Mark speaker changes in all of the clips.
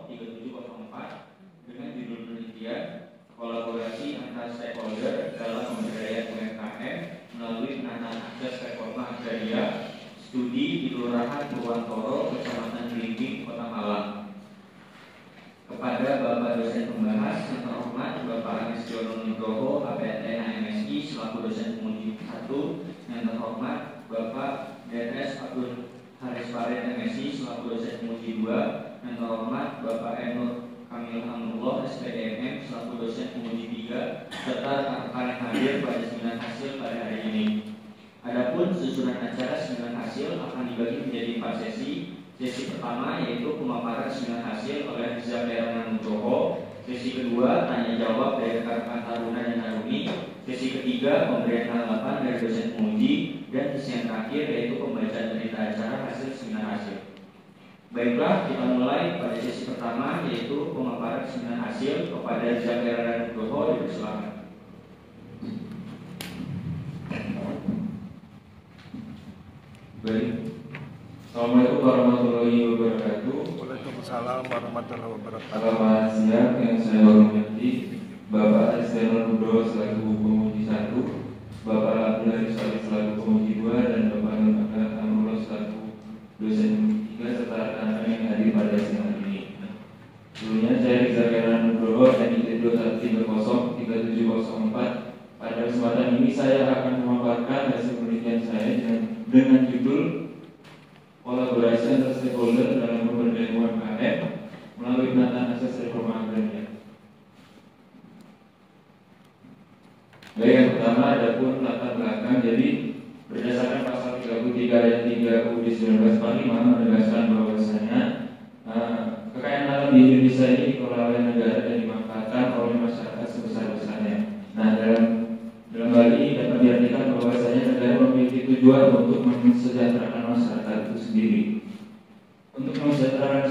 Speaker 1: Purwokerto 3704 dengan judul penelitian kolaborasi antar stakeholder dalam pemberdayaan UMKM melalui penataan akses reforma agraria studi di Kelurahan Purwantoro, Kecamatan Belimbing, Kota Malang. Kepada Bapak dosen pembahas yang terhormat Bapak Agustiono Nugroho, APTN MSI selaku dosen penguji 1, yang terhormat Bapak DNS Abdul Haris Farid MSI selaku dosen penguji 2, yang terhormat Bapak Enur Kamil Amrullah SPDMM selaku dosen penguji 3, serta rekan-rekan yang hadir pada seminar hasil pada hari ini. Adapun susunan acara seminar hasil akan dibagi menjadi 4 sesi. Sesi pertama yaitu pemaparan seminar hasil oleh Zafirana Nugroho. Sesi kedua tanya jawab dari rekan-rekan Taruna dan Taruni. Sesi ketiga pemberian tanggapan dari dosen penguji, dan sesi yang terakhir yaitu pembacaan berita acara hasil seminar hasil. Baiklah, kita mulai pada sesi pertama yaitu pemaparan seminar hasil. Kepada Zafirana Nugroho dipersilakan.
Speaker 2: Baik. Assalamualaikum warahmatullahi wabarakatuh.
Speaker 3: Waalaikumsalam warahmatullahi wabarakatuh.
Speaker 2: Selamat siang, yang saya hormati Bapak Agustiono Nugroho selaku penguji 1, Bapak Abdul Haris Farid selaku penguji 2, dan Bapak Enur Amrullah selaku dosen penguji 3 serta rekan-rekan yang hadir pada siang ini. Sebelumnya saya Zafirana Nugroho NIT 2130374. Pada kesempatan ini saya akan memaparkan hasil penelitian saya dengan judul kolaborasi antar stakeholder dalam pemberdayaan UMKM melalui penataan akses reforma agraria. Baik, yang pertama adapun latar belakang. Jadi berdasarkan pasal 33 ayat 3 UUD 1945 menegaskan bahwasanya kekayaan alam di Indonesia ini dikelola oleh negara dan dimanfaatkan oleh masyarakat sebesar-besarnya. Nah, dalam hal ini dapat diartikan bahwasanya negara memiliki tujuan untuk mensejahterakan masyarakat itu sendiri. Untuk mensejahterakan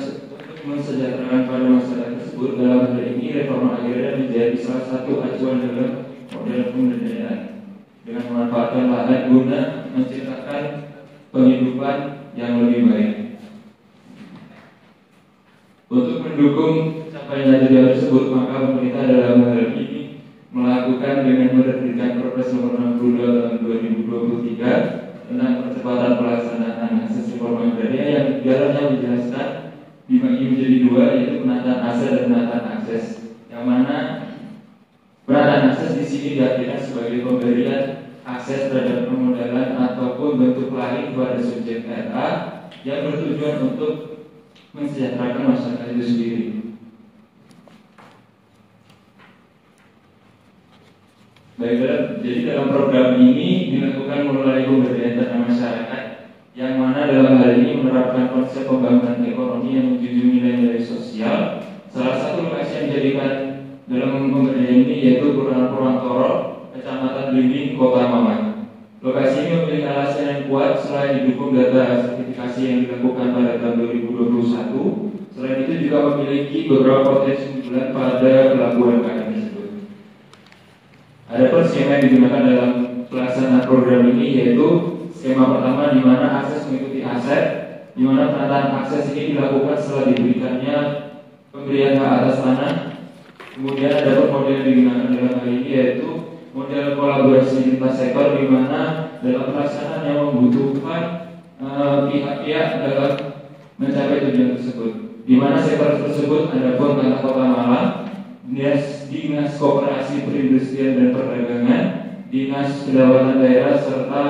Speaker 2: pada masyarakat tersebut, dalam hal ini reforma agraria menjadi salah satu acuan dalam model pemberdayaan dengan memanfaatkan lahan guna menciptakan penghidupan yang lebih baik. Untuk mendukung capaian tujuan tersebut, maka pemerintah dalam hal ini melakukan dengan menerbitkan Perpres Nomor 62 Tahun 2023 tentang percepatan pelaksanaan akses reforma agraria yang di dalamnya menjelaskan dibagi menjadi 2, yaitu penataan aset dan penataan akses. Yang mana penataan akses di sini diartikan sebagai pemberian akses terhadap permodalan ataupun bentuk lain kepada subjek RA yang bertujuan untuk mensejahterakan masyarakat itu sendiri. Baik, jadi dalam program ini dilakukan mulai pemberdayaan tanah masyarakat, yang mana dalam hal ini menerapkan konsep pembangunan ekonomi yang menjunjung nilai-nilai sosial. Salah satu lokasi yang dijadikan dalam pemberdayaan ini yaitu Kelurahan Purwantoro, Kecamatan Belimbing, Kota Malang. Lokasi ini memiliki alasan yang kuat selain didukung data sertifikasi yang dilakukan pada tahun 2021. Selain itu juga memiliki beberapa potensi unggulan pada pelaku UMKM tersebut. Adapun skema yang digunakan dalam pelaksanaan program ini yaitu skema pertama di mana akses mengikuti aset, di mana penataan akses ini dilakukan setelah diberikannya pemberian hak atas tanah. Kemudian adapun model yang digunakan dalam hal ini yaitu model kolaborasi lintas sektor, di mana dalam pelaksanaan yang membutuhkan pihak-pihak dalam mencapai tujuan tersebut. Di mana sektor tersebut adapun adalah Kota Malang, Dinas Koperasi Perindustrian dan Perdagangan, Dinas Kedaulatan Daerah, serta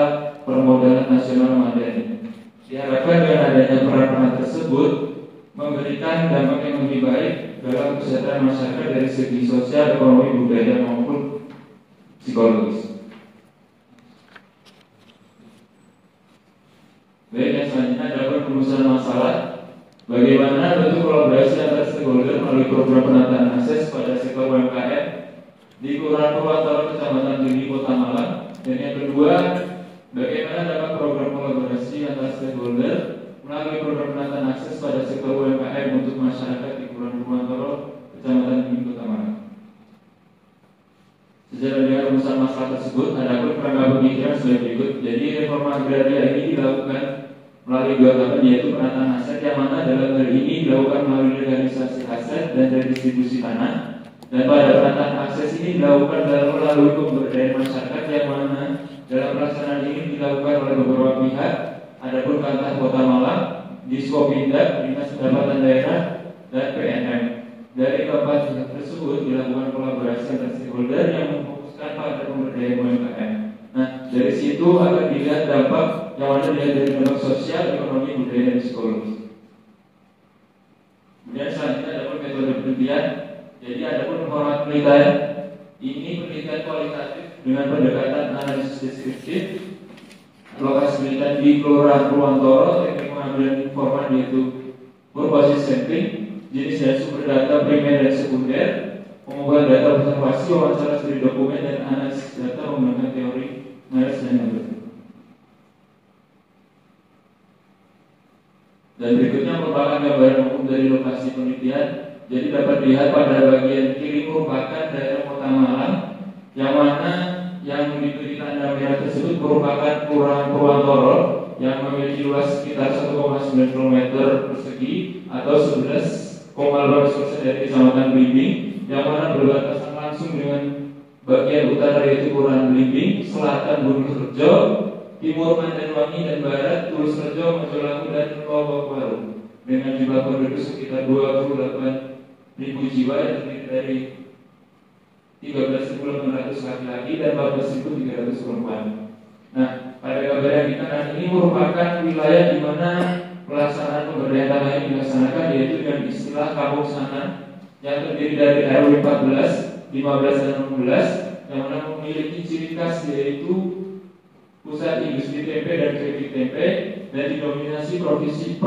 Speaker 2: Permodalan Nasional Madani. Diharapkan dengan adanya peran-peran tersebut memberikan dampak yang lebih baik dalam kesejahteraan masyarakat dari segi sosial, ekonomi, budaya maupun psikologis. Baik, yang selanjutnya adalah perumusan masalah. Bagaimana bentuk kolaborasi antar stakeholder melalui program penataan akses pada sektor UMKM di Kelurahan Purwantoro, Kecamatan Belimbing, Kota Malang. Dan yang kedua, bagaimana dapat program kolaborasi antar stakeholder melalui program penataan akses pada sektor UMKM untuk masyarakat di Kelurahan Purwantoro, Kecamatan Belimbing, Kota Malang. Sejalan dengan rumusan masalah tersebut, ada pun kerangka pemikiran sebagai berikut. Jadi reforma agraria ini dilakukan melalui 2 tahapan, yaitu penataan aset, yang mana dalam hal ini dilakukan melalui legalisasi dan redistribusi tanah. Dan pada penataan akses ini dilakukan melalui pemberdayaan masyarakat yang mana dalam pelaksanaan ini dilakukan oleh beberapa pihak. Adapun Kantah Kota Malang, Diskopindak, Dinas Pendapatan Daerah, dan PNM. Dari keempat pihak tersebut dilakukan kolaborasi antar stakeholder yang memfokuskan pada pemberdayaan UMKM. Nah, dari situ akan dilihat dampak yang mana dilihat dari dampak sosial, ekonomi, budaya, dan psikologis. Kemudian selanjutnya ada pun metode penelitian. Jadi ada pun format penelitian. Ini penelitian kualitatif dengan pendekatan analisis deskriptif. Lokasi penelitian di Kelurahan Purwantoro, teknik pengambilan informan yaitu purpose sampling, jenis dan sumber data primer dan sekunder, pengumpulan data observasi, wawancara studi dokumen, dan analisis data menggunakan teori analisis dan metode. Dan berikutnya merupakan gambaran umum dari lokasi penelitian. Jadi dapat dilihat pada bagian kiri merupakan daerah Kota Malang, yang mana yang diberi tanda merah tersebut merupakan Kelurahan Purwantoro yang memiliki luas sekitar 1,9 km persegi atau 11,12% dari Kecamatan Belimbing, yang mana berbatasan langsung dengan bagian utara yaitu Kelurahan Belimbing, selatan Gunungrejo, timur Mandanwangi, dan barat Tulusrejo, Mojolangu, dan Lowokwaru, dengan jumlah penduduk sekitar 28.000 jiwa yang terdiri dari 13.800 laki-laki dan 14.300 perempuan. Nah, pada gambar yang di kanan ini merupakan wilayah di mana pelaksanaan pemberdayaan tanah ini dilaksanakan, yaitu dengan istilah kampung sana, yang terdiri dari RW 14, 15, dan 16, yang mana memiliki ciri khas yaitu pusat industri tempe dan keripik tempe, dan didominasi profesi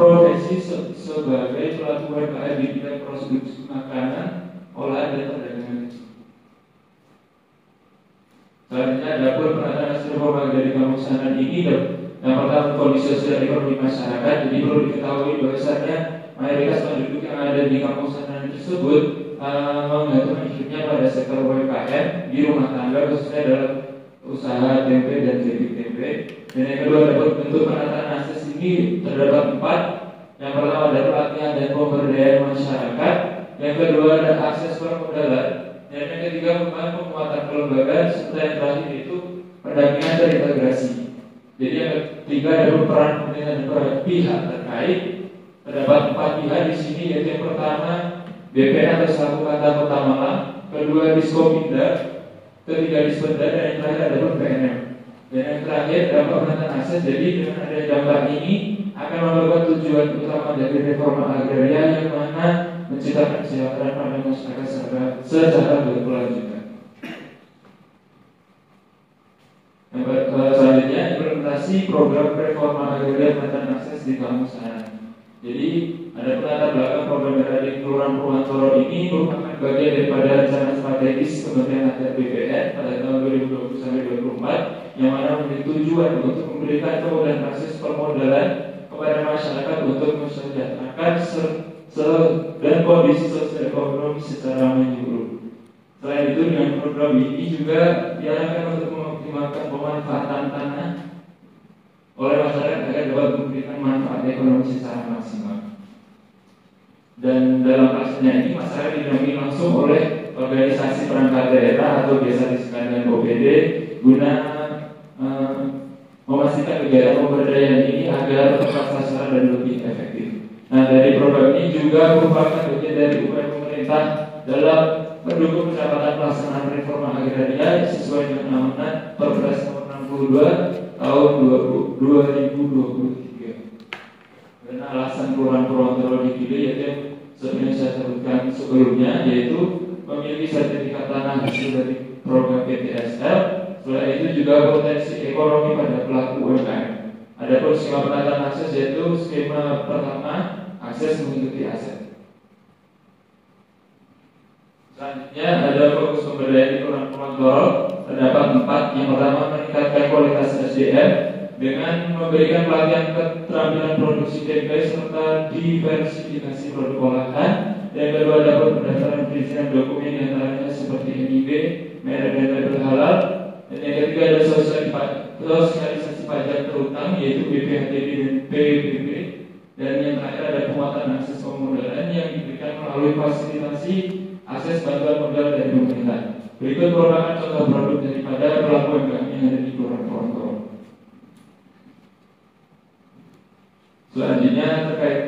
Speaker 2: sebagai pelaku UMKM di bidang produksi makanan, olahan, dan perdagangan. Selanjutnya dapur penataan hasil reforma dari kampung sana ini yang pertama kondisi sosial ekonomi masyarakat. Jadi perlu diketahui bahwasannya mayoritas penduduk yang ada di kampung sana tersebut menggantungkan hidupnya pada sektor UMKM di rumah tangga, khususnya dalam usaha tempe dan keripik tempe. Dan yang kedua dapur bentuk penataan akses ini terdapat 4. Yang pertama ada pelatihan dan pemberdayaan masyarakat. Yang kedua ada akses permodalan. Dan yang ketiga merupakan penguatan kelembagaan, serta yang terakhir itu pendampingan dan integrasi. Jadi yang ketiga ada peran pemerintah dan peran pihak terkait. Terdapat 4 pihak di sini, yaitu yang pertama BPN atau selaku Kantah Kota Malang, kedua Diskopindak, ketiga Dispenda, dan yang terakhir ada PNM. Dan yang terakhir dampak penataan akses. Jadi dengan adanya dampak ini akan membawa tujuan utama dari reforma agraria, yang mana menciptakan kesejahteraan pada masyarakat secara berkelanjutan. Yang selanjutnya implementasi program reforma agraria penataan akses di kampung sana. Jadi ada latar belakang program di Kelurahan Purwantoro ini merupakan bagian daripada rencana strategis Kementerian Atr BPN pada tahun 2020 sampai 2024, yang mana memiliki tujuan untuk memberikan kemudahan akses permodalan kepada masyarakat untuk mensejahterakan dan kondisi sosial ekonomi secara menyeluruh. Selain itu, dengan program ini juga diarahkan untuk mengoptimalkan pemanfaatan tanah oleh masyarakat agar dapat memberikan manfaat ekonomi secara maksimal. Dan dalam pelaksanaan ini masyarakat didampingi langsung oleh organisasi perangkat daerah atau biasa disebut dengan OPD guna memastikan kegiatan pemberdayaan ini agar tepat sasaran dan lebih efektif. Nah, dari program ini juga merupakan bagian dari upaya pemerintah dalam mendukung percepatan pelaksanaan reforma agraria sesuai dengan amanat Perpres Nomor 62 Tahun 2023. Dan alasan Kelurahan Purwantoro dipilih yaitu seperti yang saya sebutkan sebelumnya, yaitu memiliki sertifikat tanah hasil dari program PTSL. Selain itu juga potensi ekonomi pada pelaku UMKM. Adapun skema penataan akses yaitu skema pertama akses mengikuti aset. Selanjutnya ada fokus pemberdayaan di Kelurahan Purwantoro. Terdapat 4. Yang pertama meningkatkan kualitas SDM dengan memberikan pelatihan keterampilan produksi tempe serta diversifikasi produk olahan. Yang kedua ada pendaftaran perizinan dokumen yang lainnya seperti NIB, merek dan label halal. Dan yang ketiga ada sosialisasi pajak terutang yaitu BPHTB dan PBB. Dan yang terakhir ada penguatan akses permodalan yang diberikan melalui melalui fasilitasi akses bantuan modal dari pemerintah. Berikut merupakan contoh produk daripada pelaku UMKM yang ada di Kelurahan Porongko. Selanjutnya terkait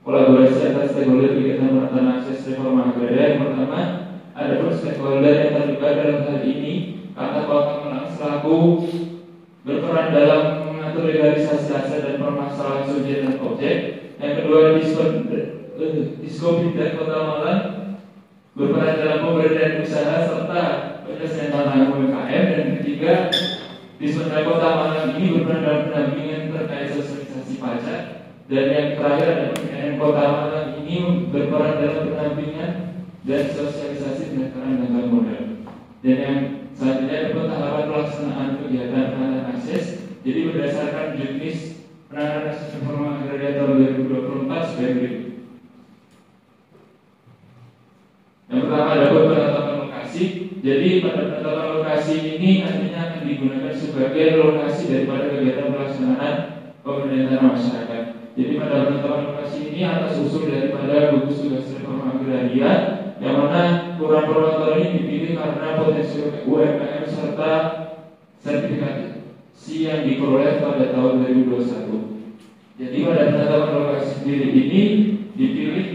Speaker 2: kolaborasi antar stakeholder kegiatan penataan akses reforma agraria. Yang pertama, ada pun stakeholder yang terlibat dalam hal ini. Kata Kota Malang selaku berperan dalam mengatur legalisasi aset dan permasalahan subjek dan objek. Yang kedua, Diskopindah Kota Malang berperan dalam pemberdayaan usaha serta penyelesaian tantangan UMKM. Dan ketiga, Dispenda Kota Malang ini berperan dalam pendampingan terkait sosialisasi pajak. Dan yang terakhir ada PPN Kota Malang ini berperan dalam pendampingan dan sosialisasi pendaftaran bantuan modal. Dan yang selanjutnya ada tahapan pelaksanaan kegiatan penanganan akses. Jadi berdasarkan juknis penanganan akses reforma agraria tahun 2024 sebagai berikut. Yang pertama ada penetapan lokasi. Jadi pada penetapan lokasi ini nantinya akan digunakan sebagai lokasi daripada kegiatan pelaksanaan pemerintahan masyarakat. Jadi pada penetapan lokasi ini atas usul daripada gugus tugas reforma agraria, yang mana Kelurahan Porongko ini dipilih karena potensi UMKM serta sertifikasi yang diperoleh pada tahun 2021. Jadi pada penetapan lokasi sendiri ini dipilih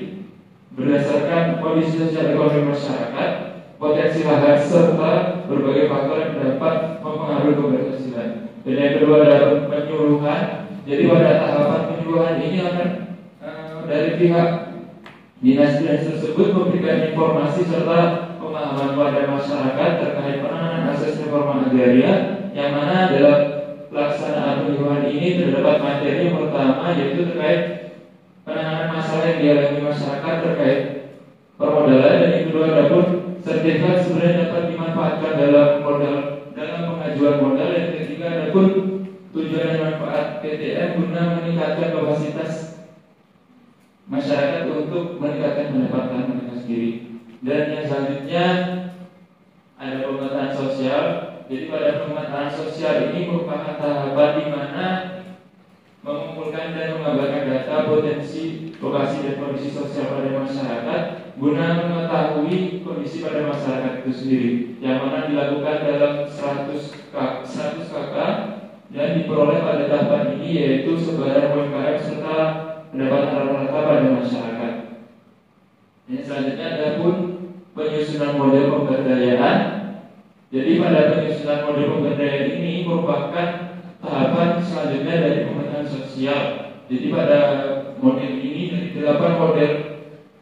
Speaker 2: berdasarkan kondisi sosial ekonomi masyarakat, potensi lahan serta berbagai faktor yang dapat mempengaruhi keberhasilan. Dan yang kedua adalah penyuluhan. Jadi pada tahapan penyuluhan ini akan dari pihak dinas-dinas tersebut memberikan informasi serta pemahaman pada masyarakat terkait penanganan akses reforma agraria, yang mana dalam pelaksanaan penyuluhan ini terdapat materi yang pertama yaitu terkait penanganan masalah yang dialami masyarakat terkait permodalan, dan yang kedua adapun sertifikat sebenarnya dapat dimanfaatkan dalam pengajuan modal, dan yang ketiga adapun tujuan dan manfaat PTM guna meningkatkan kapasitas masyarakat untuk meningkatkan pendapatan mereka sendiri. Dan yang selanjutnya ada pemetaan sosial. Jadi pada pemetaan sosial ini merupakan tahapan di mana mengumpulkan dan mengabarkan data potensi, lokasi dan kondisi sosial pada masyarakat guna mengetahui kondisi pada masyarakat itu sendiri, yang mana dilakukan dalam 100 KK dan diperoleh pada tahapan ini yaitu sebaran UMKM serta pendapatan rata-rata pada masyarakat. Yang selanjutnya ada pun penyusunan model pemberdayaan. Jadi pada penyusunan model pemberdayaan ini merupakan tahapan selanjutnya dari pemetaan sosial. Jadi pada model ini dari 8 model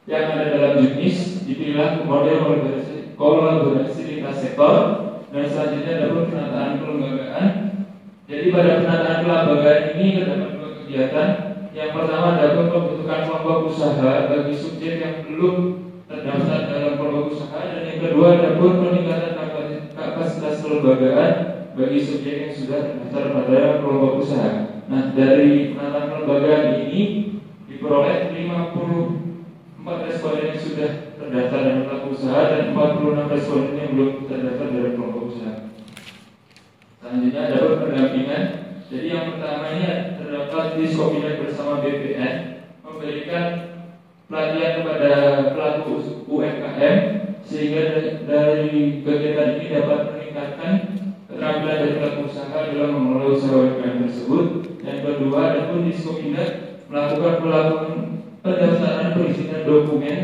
Speaker 2: yang ada dalam juknis dipilih model kolaborasi lintas sektor, dan selanjutnya ada pun penataan kelembagaan. Jadi pada penataan kelembagaan ini terdapat 2 kegiatan. Yang pertama adalah pembentukan kelompok usaha bagi subjek yang belum terdaftar dalam kelompok usaha, dan yang kedua adalah peningkatan kapasitas kelembagaan bagi subjek yang sudah terdaftar pada kelompok usaha. Nah, dari penataan kelembagaan ini diperoleh 54 responden yang sudah terdaftar dalam kelompok usaha dan 46 responden yang belum terdaftar dalam kelompok usaha. Selanjutnya ada pendampingan. Jadi yang pertama ini terdapat Diskopindah bersama BPN memberikan pelatihan kepada pelaku UMKM sehingga dari kegiatan ini dapat meningkatkan keterampilan dari pelaku usaha dalam mengelola usaha UMKM tersebut. Yang kedua, ada pun Diskopindah melakukan pendaftaran perizinan dokumen,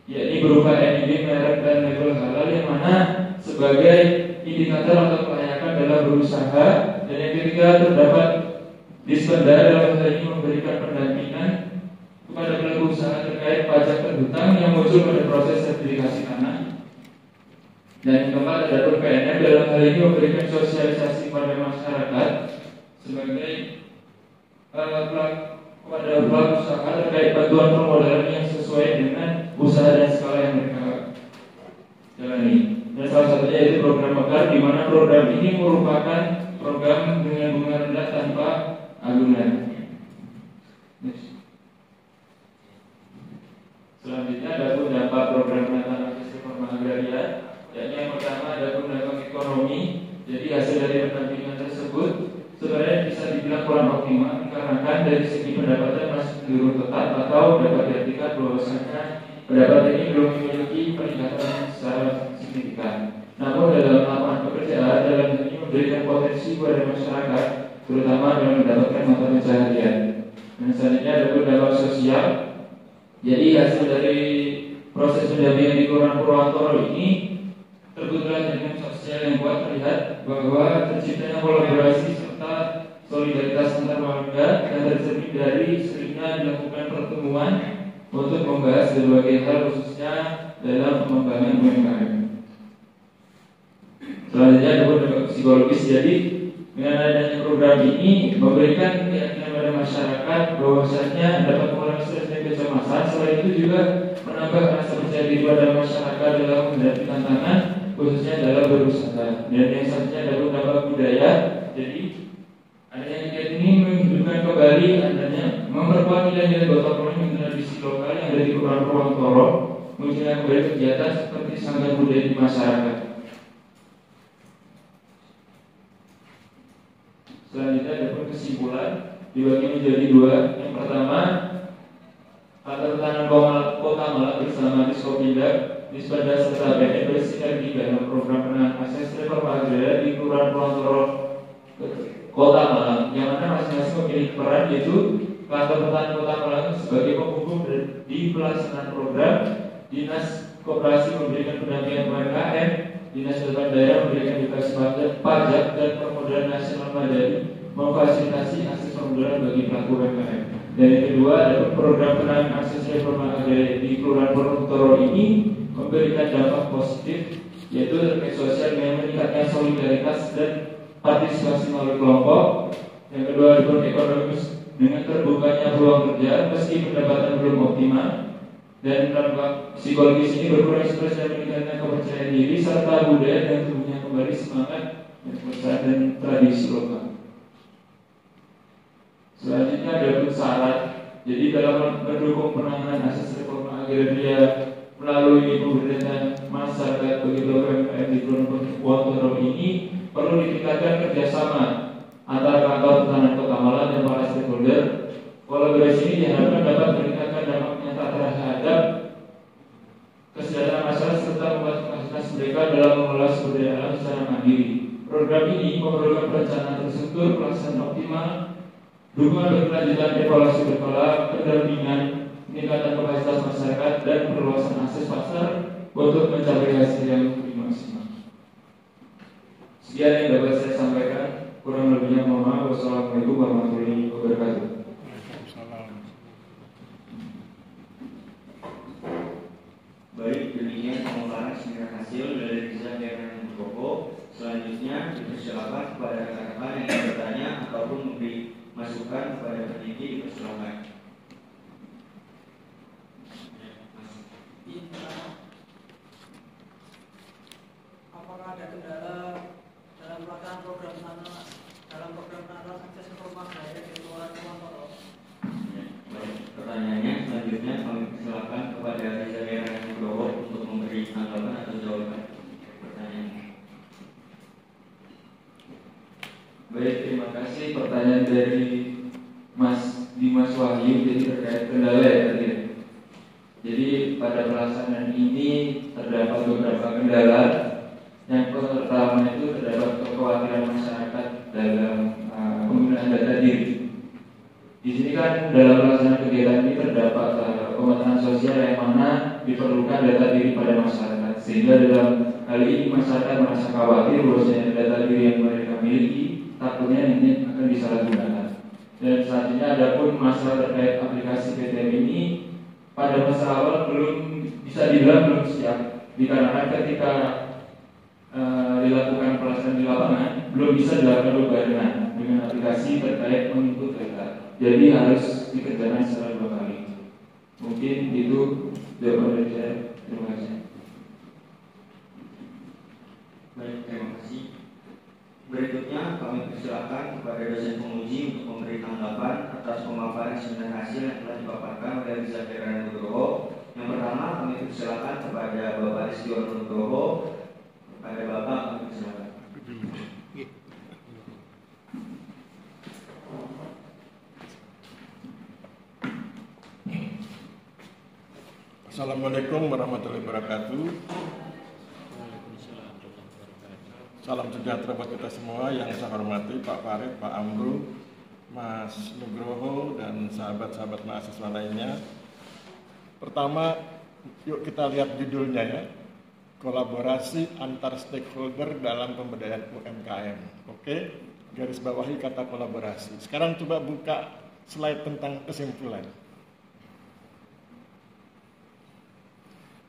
Speaker 2: yakni berupa NID, merek dan label halal, yang mana sebagai indikator atau kelayakan dalam berusaha. Dan yang ketiga terdapat Dispenda dalam hal ini memberikan pendampingan kepada pelaku usaha terkait pajak terhutang yang muncul pada proses sertifikasi tanah. Dan yang keempat ada PNM dalam hal ini memberikan sosialisasi pada masyarakat sebagai kepada pelaku usaha terkait bantuan permodalan yang sesuai dengan usaha dan skala yang mereka jalani. Dan salah satunya yaitu program Mekar, di mana program ini merupakan program dengan bunga rendah tanpa agunan. Selanjutnya ada pun dampak program penataan akses reforma agraria. Yakni yang pertama ada pun dampak ekonomi. Jadi hasil dari pendampingan tersebut sebenarnya bisa dibilang kurang optimal dikarenakan dari segi pendapatan masih menurun tetap, atau dapat diartikan bahwasanya pendapat ini belum memiliki peningkatan secara signifikan. Namun dalam lapangan pekerjaan dalam ini memberikan potensi kepada masyarakat, terutama dalam mendapatkan mata pencaharian. Dan selanjutnya ada dampak sosial. Jadi hasil dari proses pendampingan di Kelurahan Purwantoro ini terbentuklah jaringan sosial yang kuat, terlihat bahwa terciptanya kolaborasi serta solidaritas antar warga yang tercermin dari seringnya dilakukan pertemuan untuk membahas berbagai hal khususnya dalam pengembangan UMKM. Selanjutnya ada dampak psikologis. Jadi dengan adanya program ini memberikan keyakinan pada masyarakat bahwasanya dapat mengurangi stres dan kecemasan. Selain itu juga menambah rasa percaya diri pada masyarakat dalam menghadapi tantangan, khususnya dalam berusaha. Dan yang selanjutnya ada dampak budaya. Jadi adanya kegiatan ini menghidupkan kembali adanya memperkuat nilai-nilai gotong royong tradisi lokal yang ada di Kelurahan Purwantoro, munculnya kembali kegiatan seperti sanggar budaya di masyarakat. Selanjutnya ada pun kesimpulan dibagi menjadi dua. Yang pertama, Kantor Pertahanan Kota Malang bersama Diskopindak, Dispenda serta BNN bersinergi dalam program penanganan akses reforma agraria di Kelurahan Purwantoro Kota Malang, yang mana masing-masing memiliki peran, yaitu Kantor Pertahanan Kota Malang sebagai penghubung di pelaksanaan program, Dinas Koperasi memberikan pendampingan UMKM, Dinas Pendidikan Daerah memberikan edukasi pajak dan permodalan nasional madani, memfasilitasi akses permodalan bagi pelaku UMKM. Dan yang kedua, ada program penanganan akses reforma agraria di Kelurahan Purwantoro ini memberikan dampak positif, yaitu terkait sosial dengan meningkatnya solidaritas dan partisipasi melalui kelompok. Yang kedua, ada ekonomis dengan terbukanya peluang kerja meski pendapatan belum optimal. Dan dampak psikologis ini berkurang stres dan meningkatkan kepercayaan diri serta budaya dan tumbuhnya kembali semangat berusaha dan tradisi lokal. Selanjutnya ada pun syarat. Jadi dalam mendukung penanganan akses reforma agraria melalui pemberdayaan masyarakat bagi UMKM di Kelurahan Purwantoro ini perlu ditingkatkan kerjasama antara Kantor Pertahanan Kota Malang dan para stakeholder. Kolaborasi ini diharapkan dapat meningkatkan dampak nyata terhadap kesejahteraan masyarakat serta membuat kapasitas mereka dalam mengelola sumber daya alam secara mandiri. Program ini memerlukan perencanaan terstruktur, pelaksanaan optimal, dukungan berkelanjutan evaluasi berkala, pendampingan, peningkatan kapasitas masyarakat, dan perluasan akses pasar untuk mencapai hasil yang lebih maksimal. Sekian yang dapat saya sampaikan. Kurang lebihnya mohon maaf. Wassalamualaikum warahmatullahi wabarakatuh.
Speaker 1: Baik, demikian pemaparan singkat hasil dari Rizal Heran Nugroho. Selanjutnya dipersilakan kepada rekan-rekan yang ingin bertanya ataupun memberi masukan kepada peneliti, dipersilakan.
Speaker 4: Apakah ada kendala dalam pelaksanaan program akses reforma agraria di Kelurahan Purwantoro?
Speaker 1: Baik, pertanyaannya selanjutnya kami persilakan kepada Rizal Heran Nugroho untuk memberi tanggapan atau jawaban pertanyaannya.
Speaker 2: Baik, terima kasih. Pertanyaan dari Mas Dimas Wahyu, jadi terkait kendala ya tadi. Jadi pada pelaksanaan ini terdapat beberapa kendala. Yang pertama itu terdapat kekhawatiran masyarakat dalam penggunaan data diri. Di sini kan dalam pelaksanaan kegiatan ini terdapat pemetaan sosial yang mana diperlukan data diri pada masyarakat, sehingga dalam hal ini masyarakat merasa khawatir bahwasanya data diri yang mereka miliki takutnya ini akan disalahgunakan. Dan selanjutnya ada pun masalah terkait aplikasi PTM ini pada masa awal belum bisa dibilang belum siap, dikarenakan ketika dilakukan pelaksanaan di lapangan belum bisa dilakukan berbarengan dengan aplikasi terkait menginput data. Jadi harus dikerjakan secara dua kali. Mungkin itu jawaban dari saya. Terima kasih.
Speaker 1: Baik, terima kasih. Berikutnya kami persilakan kepada dosen penguji untuk memberi tanggapan atas pemaparan seminar hasil yang telah dipaparkan oleh Rizal Heran Nugroho. Yang pertama kami persilakan kepada Bapak Rizky Nugroho. Kepada Bapak kami persilakan.
Speaker 3: Assalamualaikum warahmatullahi wabarakatuh. Salam sejahtera buat kita semua. Yang saya hormati Pak Farid, Pak Amru, Mas Nugroho, dan sahabat-sahabat mahasiswa lainnya. Pertama, yuk kita lihat judulnya ya. Kolaborasi antar stakeholder dalam pemberdayaan UMKM. Oke, garis bawahi kata kolaborasi. Sekarang coba buka slide tentang kesimpulan.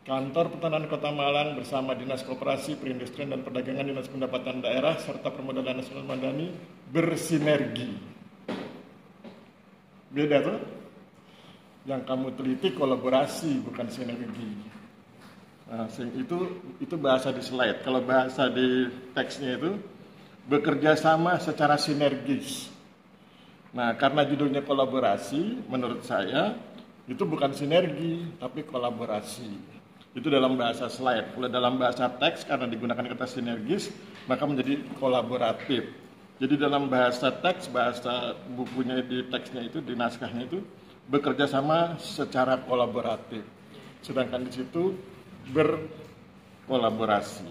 Speaker 3: Kantor Pertanahan Kota Malang bersama Dinas Koperasi, Perindustrian dan Perdagangan, Dinas Pendapatan Daerah, serta Permodalan Nasional Madani bersinergi. Beda tuh? Yang kamu teliti kolaborasi, bukan sinergi. Nah, itu bahasa di slide. Kalau bahasa di teksnya itu bekerja sama secara sinergis. Nah, karena judulnya kolaborasi, menurut saya itu bukan sinergi, tapi kolaborasi. Itu dalam bahasa slide. Kalau dalam bahasa teks, karena digunakan kata sinergis, maka menjadi kolaboratif. Jadi dalam bahasa teks, bahasa bukunya di teksnya itu, di naskahnya itu, bekerja sama secara kolaboratif. Sedangkan di situ berkolaborasi.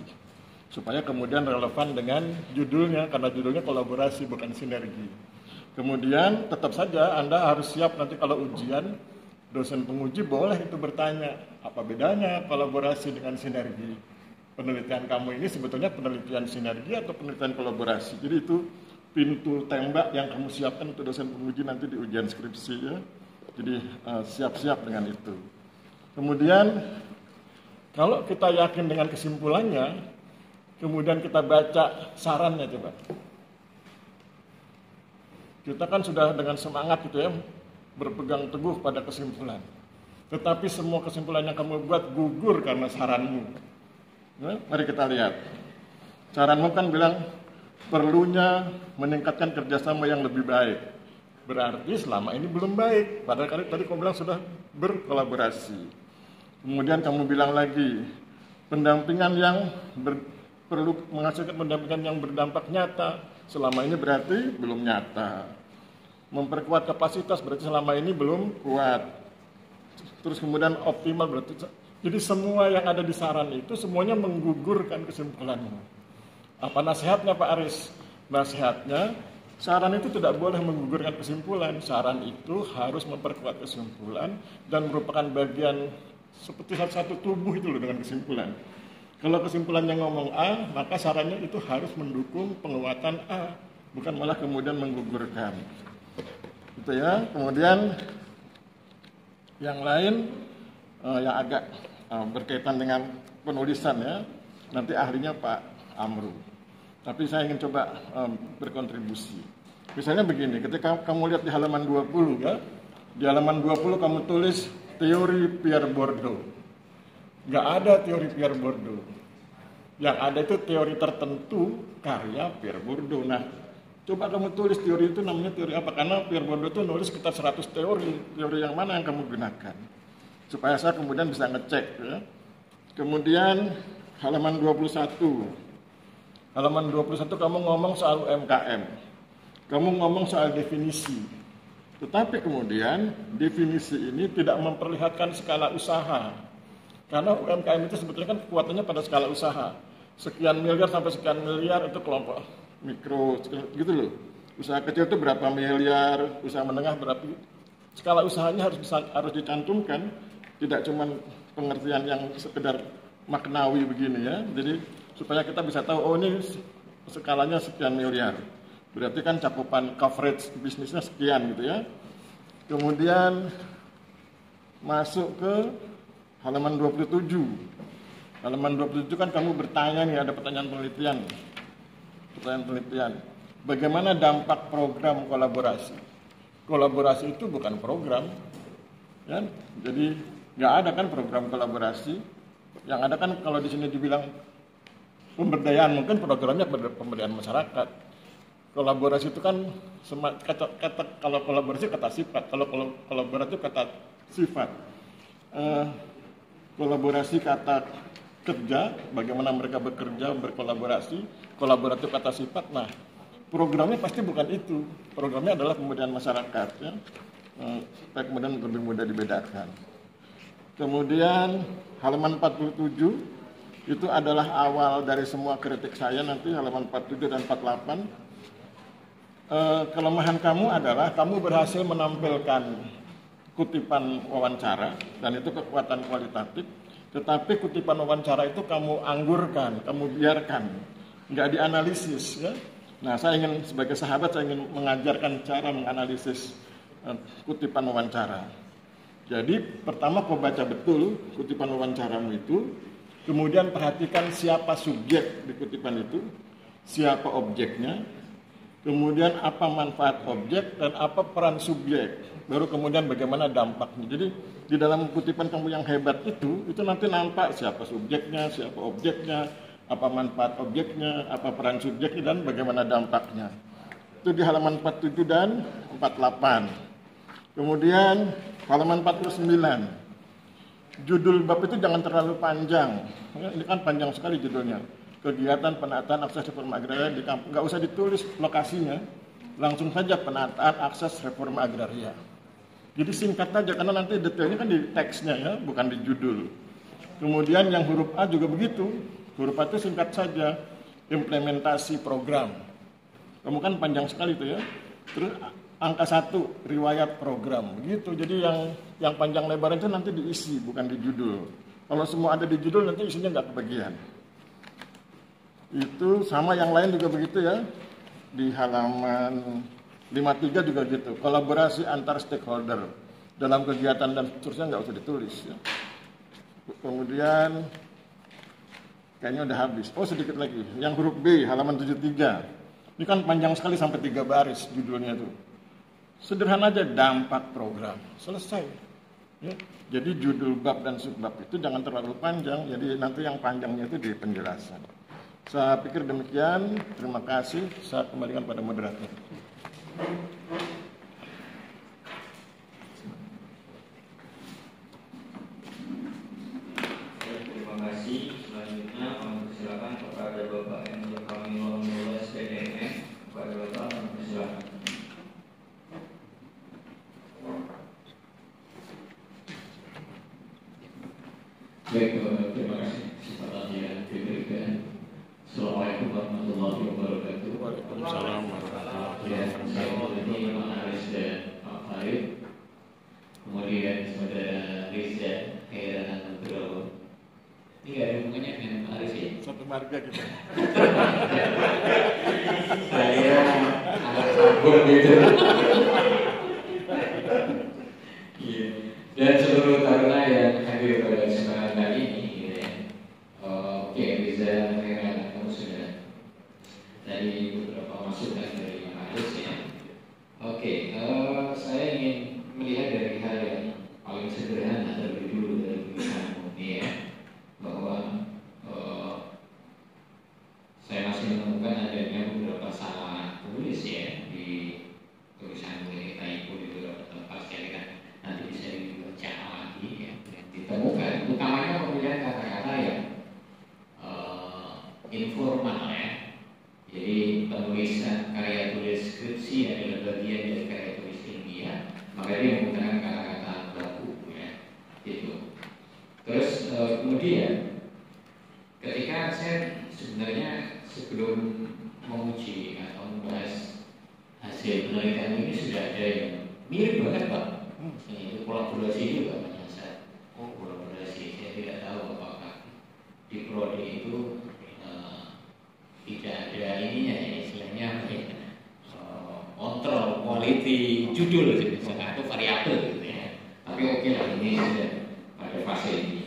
Speaker 3: Supaya kemudian relevan dengan judulnya, karena judulnya kolaborasi bukan sinergi. Kemudian tetap saja Anda harus siap nanti kalau ujian, dosen penguji boleh itu bertanya, apa bedanya kolaborasi dengan sinergi? Penelitian kamu ini sebetulnya penelitian sinergi atau penelitian kolaborasi? Jadi itu pintu tembak yang kamu siapkan untuk dosen penguji nanti di ujian skripsi ya. Jadi siap-siap dengan itu. Kemudian kalau kita yakin dengan kesimpulannya, kemudian kita baca sarannya coba. Kita kan sudah dengan semangat gitu ya, berpegang teguh pada kesimpulan. Tetapi semua kesimpulan yang kamu buat gugur karena saranmu. Ya, mari kita lihat. Saranmu kan bilang perlunya meningkatkan kerjasama yang lebih baik. Berarti selama ini belum baik. Padahal tadi kamu bilang sudah berkolaborasi. Kemudian kamu bilang lagi pendampingan yang perlu menghasilkan pendampingan yang berdampak nyata. Selama ini berarti belum nyata. Memperkuat kapasitas berarti selama ini belum kuat. Terus kemudian optimal berarti. Jadi semua yang ada di saran itu semuanya menggugurkan kesimpulanmu. Apa nasihatnya Pak Aris? Nasihatnya, saran itu tidak boleh menggugurkan kesimpulan. Saran itu harus memperkuat kesimpulan dan merupakan bagian seperti satu tubuh itu loh dengan kesimpulan. Kalau kesimpulannya ngomong A, maka sarannya itu harus mendukung penguatan A, bukan malah kemudian menggugurkan. Itu ya. Kemudian yang lain yang agak berkaitan dengan penulisan ya, nanti ahlinya Pak Amru. Tapi saya ingin coba berkontribusi. Misalnya begini, ketika kamu lihat di halaman 20 ya, di halaman 20 kamu tulis teori Pierre Bourdieu. Nggak ada teori Pierre Bourdieu. Yang ada itu teori tertentu karya Pierre Bourdieu. Nah, coba kamu tulis teori itu namanya teori apa? Karena Pierre Bourdieu itu nulis sekitar 100 teori. Teori yang mana yang kamu gunakan? Supaya saya kemudian bisa ngecek ya. Kemudian halaman 21. Halaman 21 kamu ngomong soal UMKM. Kamu ngomong soal definisi. Tetapi kemudian definisi ini tidak memperlihatkan skala usaha. Karena UMKM itu sebetulnya kan kekuatannya pada skala usaha. Sekian miliar sampai sekian miliar itu kelompok mikro gitu loh. Usaha kecil itu berapa miliar, usaha menengah berapa. Skala usahanya harus dicantumkan, tidak cuma pengertian yang sekedar maknawi begini ya. Jadi supaya kita bisa tahu oh ini skalanya sekian miliar. Berarti kan cakupan coverage bisnisnya sekian gitu ya. Kemudian masuk ke halaman 27. Halaman 27 kan kamu bertanya nih, ada pertanyaan penelitian. Bagaimana dampak program kolaborasi? Kolaborasi itu bukan program, ya. Jadi nggak ada kan program kolaborasi. Yang ada kan kalau di sini dibilang pemberdayaan, mungkin programnya pemberdayaan masyarakat. Kolaborasi itu kan kalau kolaborasi kata sifat, kalau kolaboratif kata sifat. Kolaborasi kata kerja, bagaimana mereka bekerja, berkolaborasi, kolaboratif kata sifat. Nah, programnya pasti bukan itu. Programnya adalah pemberdayaan masyarakat, ya, supaya kemudian lebih mudah dibedakan. Kemudian halaman 47 itu adalah awal dari semua kritik saya nanti, halaman 47 dan 48. Kelemahan kamu adalah kamu berhasil menampilkan kutipan wawancara, dan itu kekuatan kualitatif, tetapi kutipan wawancara itu kamu anggurkan, kamu biarkan, nggak dianalisis ya. Nah, saya ingin sebagai sahabat, saya ingin mengajarkan cara menganalisis kutipan wawancara. Jadi pertama kau baca betul kutipan wawancaramu itu, kemudian perhatikan siapa subjek di kutipan itu, siapa objeknya, kemudian apa manfaat objek dan apa peran subjek, baru kemudian bagaimana dampaknya. Jadi di dalam kutipan kamu yang hebat itu nanti nampak siapa subjeknya, siapa objeknya, apa manfaat objeknya, apa peran subjeknya, dan bagaimana dampaknya. Itu di halaman 47 dan 48. Kemudian halaman 49, judul bab itu jangan terlalu panjang. Ini kan panjang sekali judulnya. Kegiatan penataan akses reforma agraria di kampung. Nggak usah ditulis lokasinya, langsung saja penataan akses reforma agraria. Jadi singkat saja, karena nanti detailnya kan di teksnya ya, bukan di judul. Kemudian yang huruf A juga begitu. Huruf A itu singkat saja, implementasi program. Kamu kan panjang sekali itu ya. Terus angka 1, riwayat program, begitu. Jadi yang panjang lebar itu nanti diisi, bukan di judul. Kalau semua ada di judul, nanti isinya nggak kebagian. Itu sama yang lain juga begitu ya. Di halaman 53 juga gitu. Kolaborasi antar stakeholder dalam kegiatan dan seterusnya nggak usah ditulis ya. Kemudian kayaknya udah habis. Oh, sedikit lagi. Yang huruf B, halaman 73. Ini kan panjang sekali sampai 3 baris judulnya itu. Sederhana aja, dampak program, selesai ya. Jadi judul bab dan subbab itu jangan terlalu panjang, jadi nanti yang panjangnya itu di penjelasan. Saya pikir demikian, terima kasih. Saya kembalikan pada moderator.
Speaker 1: Terima kasih. Selanjutnya kami persilakan kepada Bapak Enzo Camilo Nules PDM. Kepada Bapak kami persilakan.
Speaker 2: Baik, terima kasih kesempatan yang diberikan. Assalamualaikum warahmatullahi wabarakatuh.
Speaker 3: Waalaikumsalam warahmatullahi wabarakatuh.
Speaker 2: Saya ini Pak Aris dan Pak Farid, kemudian saudara Rizza Heran Nugroho. Ini nggak ada hubungannya dengan Pak Aris ya?
Speaker 3: Satu marga kita.
Speaker 2: Saya anak sabun gitu. Iya. Dan seluruh taruna yang hadir pada kesempatan kali ini, gitu ya. Oke, Rizza Heran, kamu sudah dari beberapa masukan dari Pak Aris ya. Oke, saya ingin melihat dari hal yang paling sederhana terlebih dulu dari tulisanmu ya, bahwa saya masih menemukan adanya beberapa salah tulis ya di tulisanmu ini, typo di beberapa tempat. Sekali kan nanti bisa dibaca lagi ya, ditemukan utamanya pemilihan kata-kata yang informal ya. Jadi penulisan karya tulis skripsi adalah bagian dari karya tulis ilmiah, maka dia menggunakan kata-kata baku ya, gitu. Terus kemudian ketika saya sebenarnya sebelum menguji atau membahas hasil penelitian ini sudah ada yang mirip banget Pak. Ini kolaborasi juga menyasar. Kolaborasi, saya tidak tahu apakah di prodi itu tidak ada ininya ya, istilahnya kontrol quality judul misalnya atau variabel gitu ya. Tapi oke lah, ini sudah pada fase ini.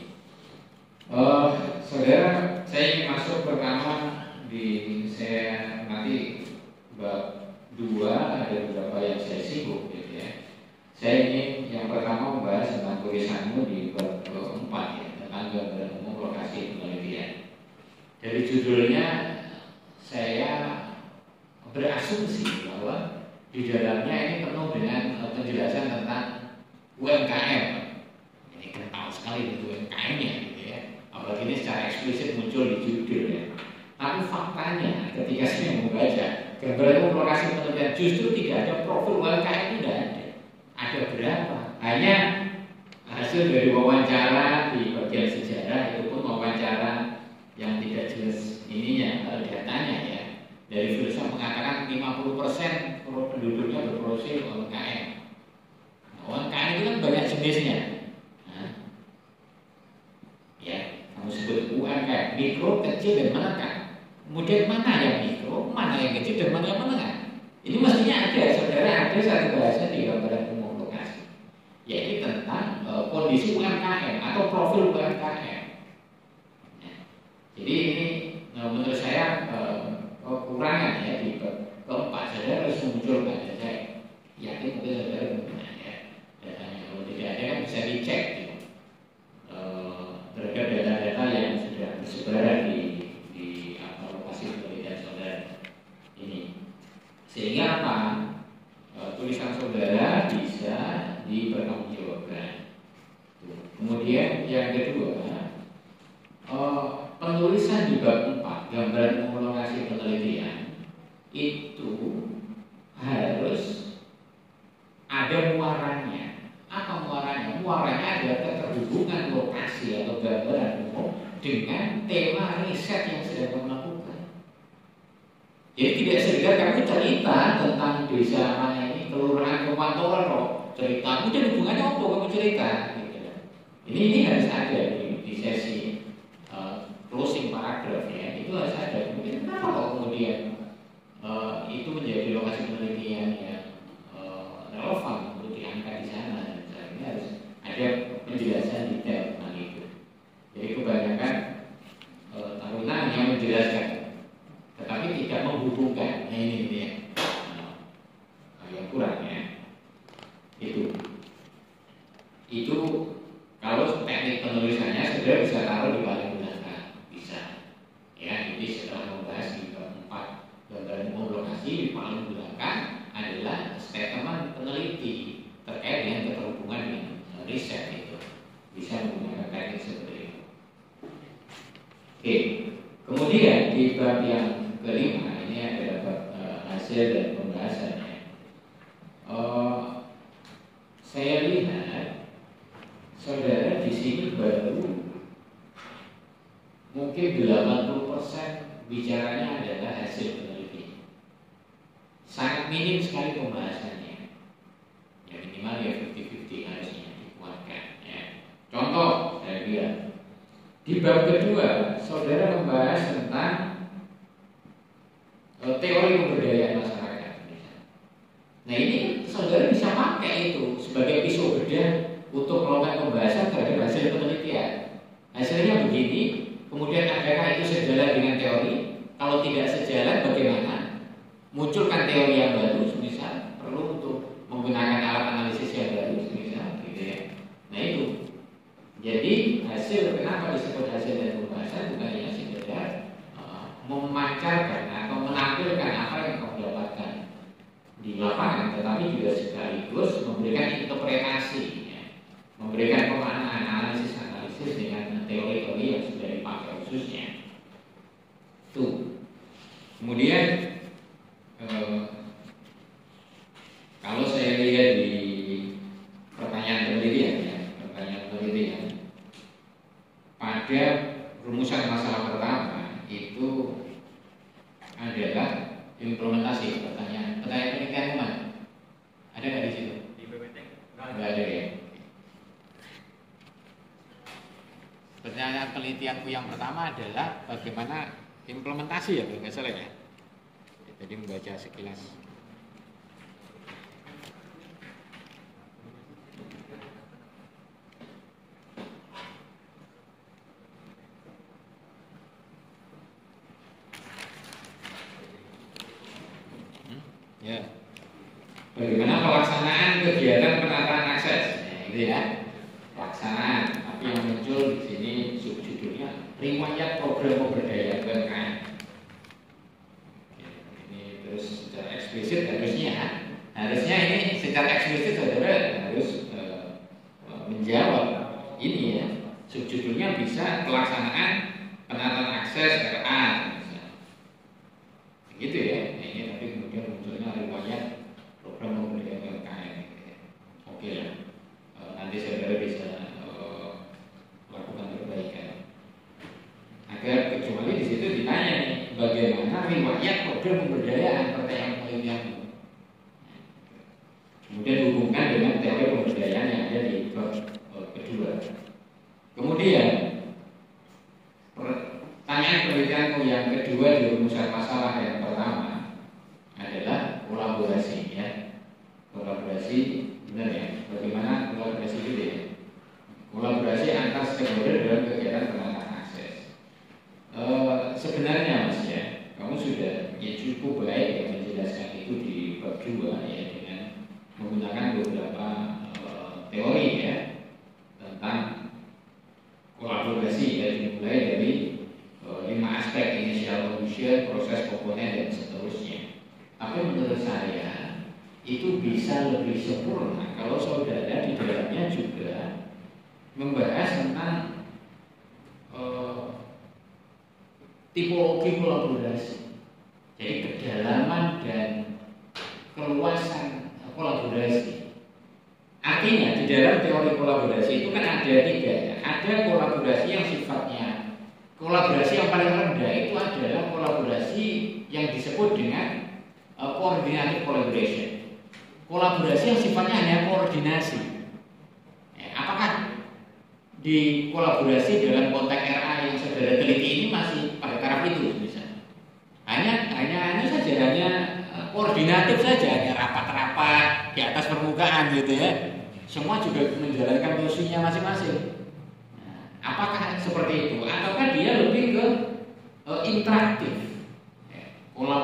Speaker 2: Saudara, saya ingin masuk pertama di saya nanti bab 2 ada beberapa yang saya singgung gitu ya. Saya ingin yang pertama membahas tentang tulisanmu di bab 4 ya, tentang gambaran umum lokasi penelitian. Dari judulnya saya berasumsi bahwa di dalamnya ini penuh dengan penjelasan tentang UMKM. Ini kental sekali dengan UMKM-nya gitu ya. Apalagi ini secara eksplisit muncul di judul ya. Tapi faktanya ketika saya membaca gambaran umum lokasi penelitian justru tidak ada profil UMKM, tidak ada. Ada berapa? Hanya hasil dari wawancara
Speaker 5: Dari filsuf mengatakan 50% penduduknya berprofesi UMKM. UMKM itu kan banyak jenisnya. Nah, ya, kamu sebut UMKM, mikro, kecil, dan menengah. Kemudian mana yang mikro, mana yang kecil, dan mana yang menengah? Ini mestinya ada, saudara, ada satu bahasa di gambaran umum lokasi, yaitu tentang kondisi UMKM atau profil UMKM. Ya. Jadi ini menurut saya kekurangan ya di keempat. Saudara harus munculkan. Saya yakin mungkin saudara menggunakan ya datanya. Kalau tidak ada kan bisa dicek gitu. Terhadap data-data yang sudah bersebaran di lokasi penelitian saudara ini. Sehingga apa? Tulisan saudara bisa dipertanggungjawabkan. Kemudian yang kedua, penulisan di bab 4 gambaran lokasi penelitian itu harus ada muaranya. Apa muaranya? Muaranya adalah keterhubungan lokasi atau gambaran umum dengan tema riset yang sedang kamu lakukan. Jadi tidak sekedar kamu cerita tentang desa mana ini, kelurahan Kemantoro, cerita, kemudian hubungannya apa kamu cerita? Gitu. Ini harus ada di sesi closing paragraph ya, itu harus ada. Kemudian kenapa kok kemudian itu menjadi lokasi penelitian yang relevan untuk diangkat di sana? Ini harus ada penjelasan detail tentang itu. Jadi kebanyakan tahunan yang menjelaskan, tetapi tidak menghubungkan. Nah, ini ya, yang kurang ya. Itu kalau teknik penulisannya sudah bisa taruh di paling belakang, bisa. Ya, jadi setelah membahas di keempat gambaran umum lokasi, di paling belakang adalah statement peneliti terkait dengan keterhubungan dengan riset itu. Bisa menggunakan teknik seperti itu. Oke, kemudian di bab yang kelima ini adalah bab hasil dan pembahasannya. Saya lihat saudara di sini baru mungkin 80% bicaranya adalah hasil penelitian. Sangat minim sekali pembahasannya. Ya minimal ya 50-50 harusnya dikuatkan. Ya. Contoh saya lihat di bab kedua saudara membahas tentang teori pemberdayaan masyarakat. Nah ini saudara bisa pakai itu sebagai pisau bedah untuk melakukan pembahasan terhadap hasil penelitian. Hasilnya begini, kemudian adakah itu sejalan dengan teori? Kalau tidak sejalan bagaimana? Munculkan teori yang baru, misal perlu untuk menggunakan alat analisis yang baru, misal gitu ya. Nah itu. Jadi hasil, kenapa disebut hasil dan pembahasan? Bukan hanya sekedar memancarkan atau menampilkan apa yang kamu dapatkan di lapangan, tetapi juga sekaligus memberikan interpretasi, ya. Memberikan pemaknaan analisis dengan teori-teori yang sudah dipakai khususnya. Tuh. Kemudian kalau saya lihat di pertanyaan penelitian, pada rumusan masalah pertama itu adalah implementasi. Pertanyaan penelitian mana? Ada nggak di situ? Di BPT? Nggak ada ya. Pertanyaan penelitianku yang pertama adalah bagaimana implementasi ya, kalau nggak salah ya. Tadi membaca sekilas. Ya. Bagaimana pelaksanaan kegiatan penataan akses? Nah, itu ya. Pelaksanaan. Tapi yang muncul di sini subjudulnya riwayat program pemberdayaan UMKM. Ini terus secara eksplisit harusnya ini secara eksplisit saudara harus menjawab ini ya. Subjudulnya bisa pelaksanaan penataan akses RA. Gitu ya. Nah, ini tapi kemudian munculnya riwayat program pemberdayaan UMKM. Oke lah. Nanti saudara bisa lakukan perbaikan. Agar kecuali di situ ditanya nih, bagaimana riwayat metode pemberdayaan pertanyaan penelitianmu. Kemudian hubungkan dengan teori pemberdayaan yang ada di bab kedua. Kemudian pertanyaan penelitianmu yang kedua di rumusan masalah yang pertama adalah kolaborasi, ya. Kolaborasi, benar ya? Bagaimana kolaborasi itu ya? Kolaborasi antar stakeholder dalam kegiatan penanaman akses. Sebenarnya Mas ya, kamu sudah ya cukup baik ya menjelaskan itu di bab 2 ya, dengan menggunakan beberapa teori ya tentang kolaborasi ya, dimulai dari 5 aspek: initial condition, proses, komponen, dan seterusnya. Tapi menurut saya itu bisa lebih sempurna kalau saudara di dalamnya juga membahas tentang tipologi kolaborasi. Jadi kedalaman dan keluasan kolaborasi. Artinya di dalam teori kolaborasi itu kan ada 3 ya. Ada kolaborasi yang sifatnya kolaborasi yang paling rendah itu adalah kolaborasi yang disebut dengan coordinated collaboration. Kolaborasi yang sifatnya hanya koordinasi. Apakah di kolaborasi dalam konteks RA yang saudara teliti ini masih pada taraf itu misalnya? Hanya koordinatif saja, hanya rapat-rapat di atas permukaan gitu ya. Semua juga menjalankan fungsinya masing-masing. Apakah seperti itu? Ataukah dia lebih ke interaktif?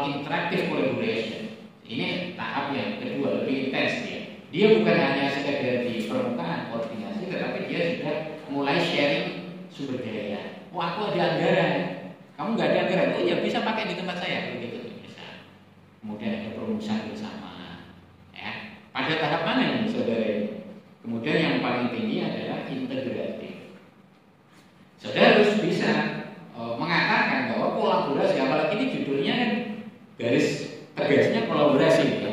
Speaker 5: Interaktif collaboration. Ini tahap yang kedua, lebih intens dia. Dia bukan hanya sekedar di permukaan koordinasi, tetapi dia sudah mulai sharing sumber daya. Oh, aku ada anggaran, kamu nggak ada anggaran, oh ya bisa pakai di tempat saya, begitu bisa. Kemudian ada perumusan bersama. Ya, pada tahap mana yang saudara? Kemudian yang paling tinggi adalah integratif. Saudara harus bisa mengatakan bahwa kolaborasi, apalagi ini judulnya kan garis tegasnya kolaborasi ya.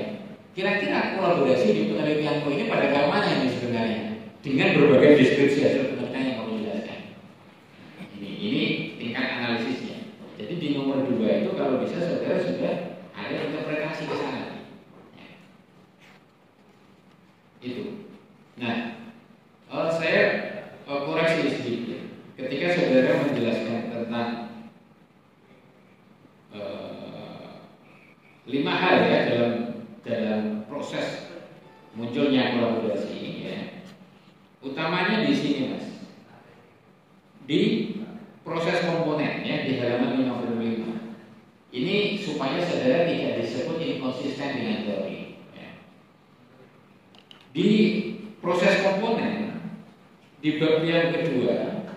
Speaker 5: Kira-kira kolaborasi di penelitianmu ini pada tahap mana ini sebenarnya? Dengan berbagai deskripsi hasil penelitian yang kamu jelaskan. Ini tingkat analisisnya. Jadi di nomor 2 itu kalau bisa saudara sudah ada interpretasi ke sana. Itu. Nah, saya koreksi sedikit. Ketika saudara menjelaskan tentang 5 hal ya dalam proses munculnya kolaborasi ini ya. Utamanya di sini Mas. Di proses komponen ya di halaman 55. Ini supaya saudara tidak disebut inkonsisten dengan teori ya. Di proses komponen di bab yang kedua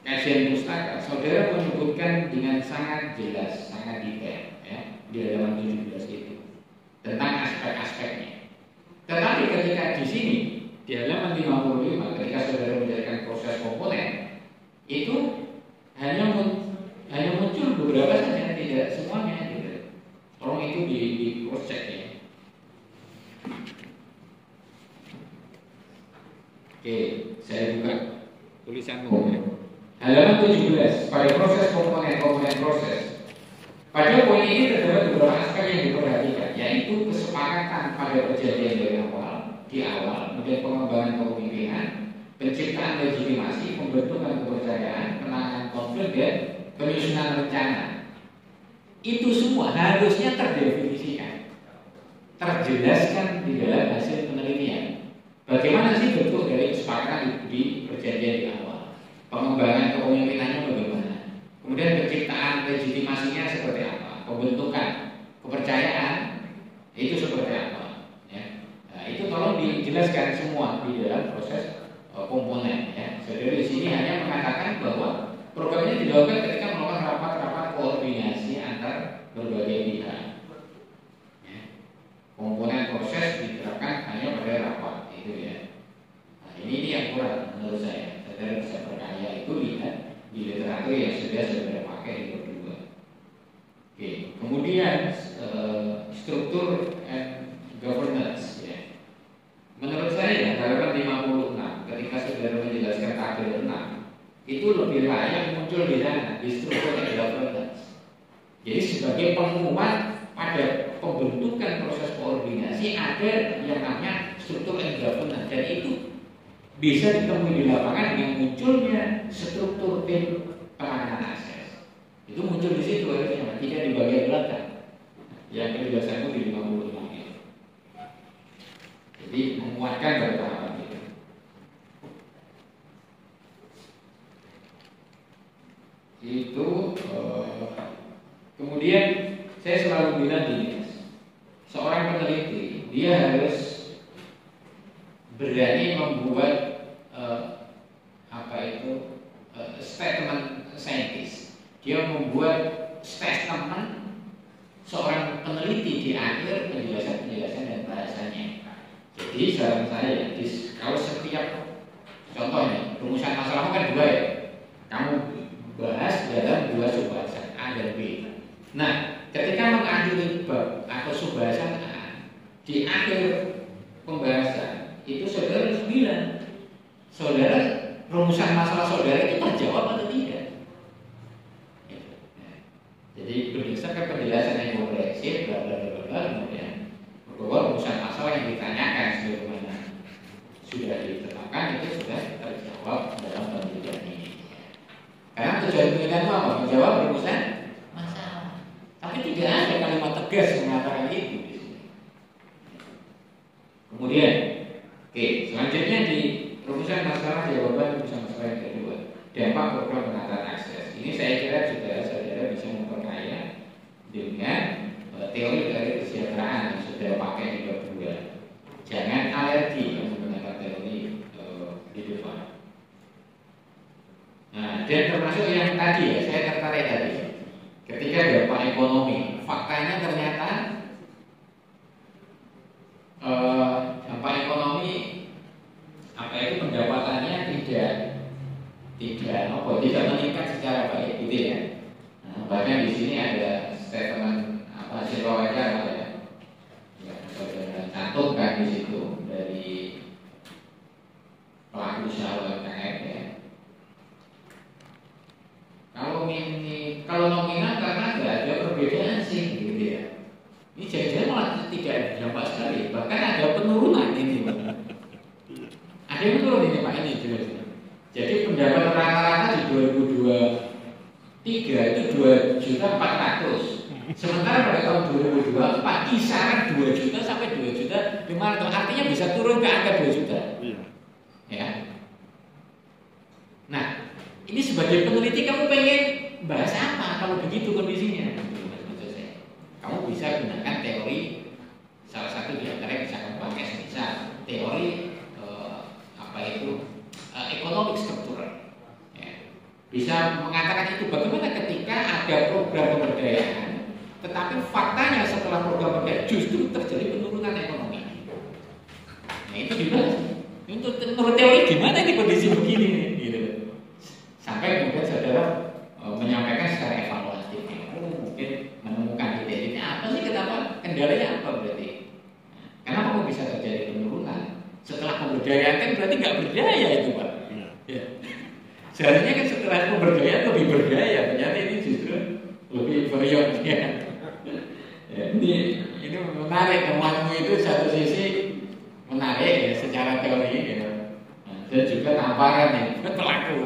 Speaker 5: kajian pustaka, saudara menyebutkan dengan sangat jelas, sangat detail ya, di halaman 17 itu tentang aspek-aspeknya. Tetapi ketika di sini di halaman 55 ketika saudara menjelaskan proses komponen itu hanya muncul beberapa saja, tidak semuanya gitu. Tolong itu di cross check ya. Oke, saya buka tulisanmu ya. Halaman 17 pada proses komponen proses. Pada poin ini terdapat beberapa aspek yang diperhatikan, yaitu kesepakatan pada perjanjian dari di awal, kemudian pengembangan kepemimpinan, penciptaan legitimasi, pembentukan kepercayaan, penanganan konflik, dan penyusunan rencana. Itu semua harusnya terdefinisikan, terjelaskan di dalam hasil penelitian. Bagaimana sih bentuk dari kesepakatan di perjanjian di awal? Pengembangan kepemimpinannya bagaimana? Kemudian penciptaan legitimasinya seperti apa? Pembentukan kepercayaan itu seperti apa? Ya. Nah, itu tolong dijelaskan semua di dalam proses komponen. Ya. Jadi di sini hanya mengatakan bahwa program ini dilakukan ketika melakukan rapat-rapat koordinasi antar berbagai pihak. Ya. Komponen proses diterapkan hanya pada rapat itu ya. Nah, ini yang kurang menurut saya. Saudara bisa percaya itu lihat di literatur yang sudah saudara pakai di kedua. Oke, kemudian struktur and governance ya. Menurut saya halaman 56 ketika saudara menjelaskan tabel 6 itu lebih layak muncul di sana di struktur and governance. Jadi sebagai penguat pada pembentukan proses koordinasi ada yang namanya struktur and governance, dan itu bisa ditemui di lapangan dengan munculnya struktur tim penanganan akses. Itu muncul di situ harusnya, tidak di bagian belakang. Yang kebijasanku di 55 menit. Jadi menguatkan bertahapan itu. Itu kemudian saya selalu bilang gini, seorang peneliti dia harus berani membuat statement saintis. Dia membuat statement seorang peneliti di akhir penjelasan dan bahasanya. Jadi saran saya, kalau setiap contohnya rumusan masalah kan dua ya, kamu bahas dalam dua subbahasan A dan B. Nah, ketika mengakhiri bab atau subbahasan A, di akhir pembahasan itu saudara harus bilang, saudara rumusan masalah saudara itu terjawab atau tidak. Jadi berdasarkan penjelasan yang komprehensif, bla bla bla bla, kemudian bahwa rumusan masalah yang ditanyakan sebagaimana sudah ditetapkan itu sudah terjawab dalam penelitian ini. Karena tujuan penelitian itu apa? Menjawab rumusan masalah. Tapi tidak ada kalimat tegas yang mengatakan itu di sini. Kemudian, selanjutnya di rumusan masalah jawaban rumusan masalah yang kedua, dampak program penanganan akses. Ini saya kira saudara bisa memperkaya dengan teori dari kesejahteraan yang sudah pakai di bab 2. Jangan alergi yang menggunakan teori di depan. Nah, dan termasuk yang tadi ya, saya tertarik tadi. Ketika dampak ekonomi, faktanya ternyata dampak ekonomi pendapatannya tidak meningkat secara baik, gitu ya. Nah, bahkan di sini ada statement hasil wawancara ya, saudara cantumkan di situ dari pelaku usaha UMKM ya. Kalau nominal karena nggak ada perbedaan sih, gitu ya. Ini jangan-jangan malah tidak ada dampak sekali, bahkan ada penurunan ini, Pak. Ada yang turun ini Pak, ini jelas. Jadi pendapatan rata-rata di 2023 itu 2.400.000. Sementara pada tahun 2024 kisaran 2 juta sampai 2 juta 500. Artinya bisa turun ke angka 2 juta. Ya. Nah, ini sebagai peneliti kamu pengen bahas apa kalau begitu kondisinya? Maksud saya, kamu bisa gunakan teori, salah satu di antara bisa kamu pakai misal teori ekonomi struktural. Ya. Bisa mengatakan itu bagaimana ketika ada program pemberdayaan, tetapi faktanya setelah program pemberdayaan justru terjadi penurunan ekonomi. Nah itu dibahas. Untuk menurut teori gimana ini kondisi begini, gitu. Sampai kemudian saudara menyampaikan secara evaluatif. Mungkin menemukan titik-titiknya apa sih, kenapa, kendalanya apa berarti? Kenapa kok bisa terjadi penurunan? Setelah pemberdayaan kan berarti nggak berdaya itu Pak. Ya. Seharusnya kan setelah pemberdayaan lebih berdaya, ternyata ini justru lebih inferior. Ya. Ya, ini menarik, temanmu itu satu sisi menarik ya secara teori ya. Dan juga tamparan ya buat pelaku.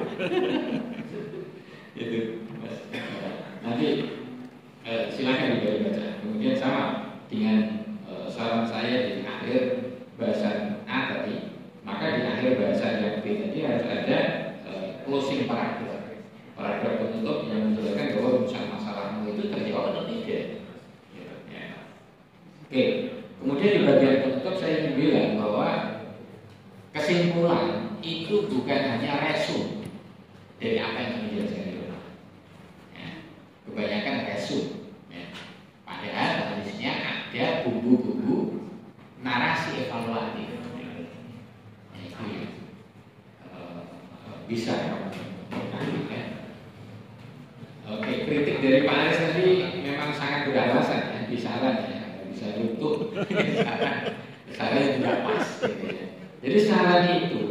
Speaker 5: Itu Mas. Nanti silakan dibaca. Kemudian sama dengan saran saya di akhir bahasan A tadi, maka di akhir bahasan yang B tadi harus ada closing paragraph penutup yang menjelaskan bahwa rumusan masalahmu itu terjawab atau tidak. Ya. Oke, kemudian di bagian penutup saya ingin bilang bahwa kesimpulan itu bukan hanya resume dari apa yang dijelaskan di rumah. Ya. Kebanyakan resume. Ya. Padahal harusnya ada bumbu-bumbu narasi evaluatif. Bisa ya. Oke, kritik dari Pak Aris tadi memang sangat beralasan ya, bisaran ya, bisa runtuh. Saran juga pas. Gitu ya. Jadi saran itu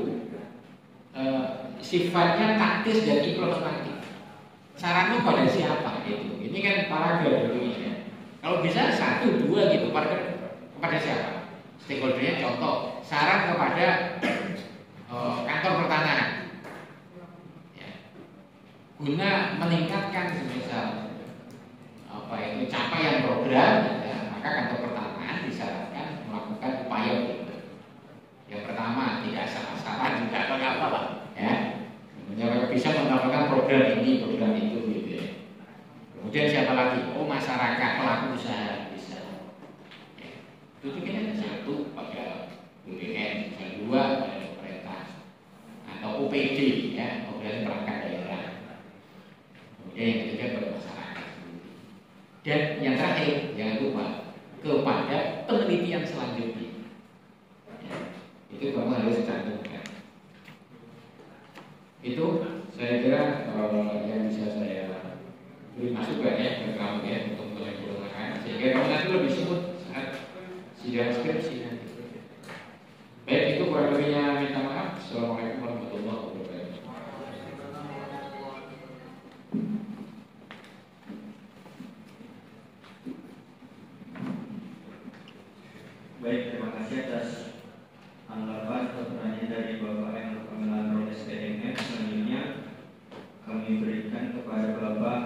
Speaker 5: sifatnya taktis dan implementatif. saranmu pada siapa gitu. Ini kan paragraf dulu ya. Kalau bisa 1, 2 gitu paragraf kepada siapa? Stakeholdernya contoh saran kepada kantor pertanahan. Ya. Guna meningkatkan semisal capaian program, ya, maka kantor pertanahan disarankan melakukan upaya gitu. Yang pertama tidak salah-salah juga atau apa lah, ya. Bisa melakukan program ini, program itu gitu ya. Kemudian siapa lagi? Oh masyarakat pelaku usaha bisa. Ya. Itu kan 1 pada BPN, yang 2 pada pemerintah atau OPD ya, organisasi perangkat daerah. Kemudian yang ketiga pada masyarakat. Dan yang terakhir jangan lupa kepada penelitian selanjutnya. Ya. Itu kamu harus cantumkan. Itu saya kira yang bisa saya beri masukan ya ke kamu ya untuk menyempurnakan sehingga kamu nanti lebih smooth saat sidang skripsi nanti. Baik, itu kurang lebihnya minta maaf. Assalamualaikum warahmatullahi wabarakatuh.
Speaker 1: Baik, terima kasih atas tanggapan atau pertanyaan dari Bapak yang berpengalaman SPMF. Selanjutnya kami berikan kepada Bapak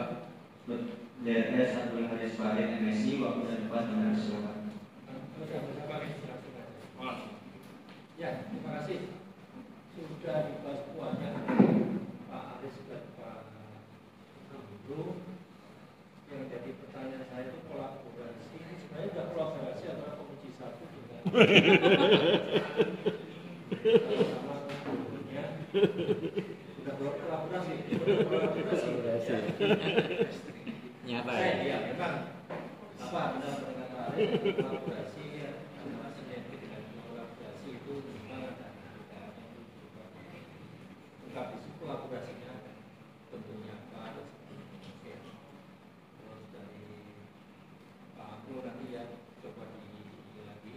Speaker 1: DRS Abdul Haris Farid MSI. Waktu dan tempat dengan silakan.
Speaker 6: Ya, terima kasih. Sudah dibahas semuanya Pak Aris dan Pak Guru. Yang jadi pertanyaan saya itu kolaborasi. Ini sebenarnya sudah kolaborasi antara Komisi 1 dengan sama gurunya. Sudah kolaborasi.
Speaker 5: Nyata
Speaker 6: ya. Memang apa benar dengan Pak Aris kolaborasi antara sinergi dengan kolaborasi itu memang ada. Tapi kolaborasinya tentunya Pak Aris. Terus dari Pak Abdul nanti ya coba di lagi